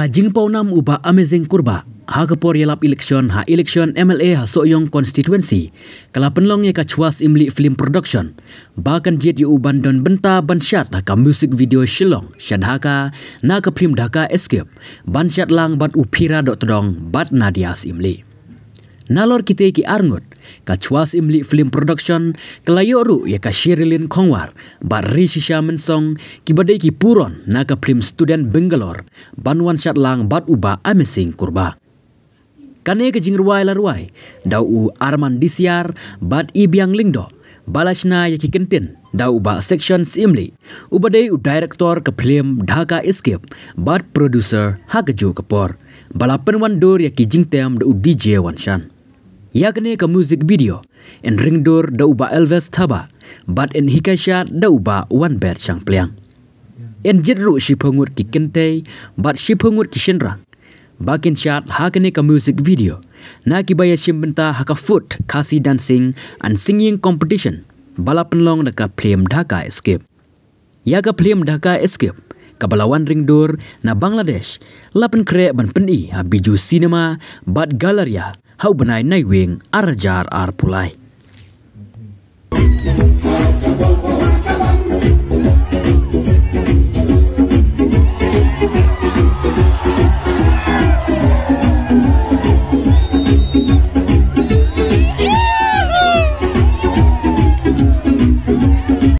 Kajing paunam ubah amazing kurba. Ha kapor yelap election MLA ha soyong constituency. Kala penlong ye ka cuas imli film production. Bahkan jet yu uban don benta ban syat ha ka music video shilong. Syad ha ka na ka film Dhaka escape. Ban syat lang bat upira dok todong bat nadias imli. Nalor kita ki arngut ka cuas imli film production kelayo ru ya ka Sherilyn Kongwar bat rishisha mensong ki badai ki puron na ka film student Bangalore banwan syat lang bat uba amazing kurba. Kane ke jingruai laruai dau Arman Disiar bat Ibiang Lingdo balashna ya ki kentin dau ba sections imli ubadai director ke film Dhaka escape bat producer ha ke ju kapor balapan wan dor ya ki jingtem dau DJ Wanshan. Yakne ka music video en ringdor da uba Elvis Thaba bat en hikashat da uba one bed sang pliang en jidru si pengut ki kente bat si pengut ki shenrang bakin shat hakne ka music video na ki baya simbenta haka foot kasi dancing and singing competition balapan long da ka film Dhaka escape ya ka film Dhaka escape kabalawan ringdor na Bangladesh lapan kre ban peni ha biju cinema bat galeria hau benai nai wing arajar ar pulai.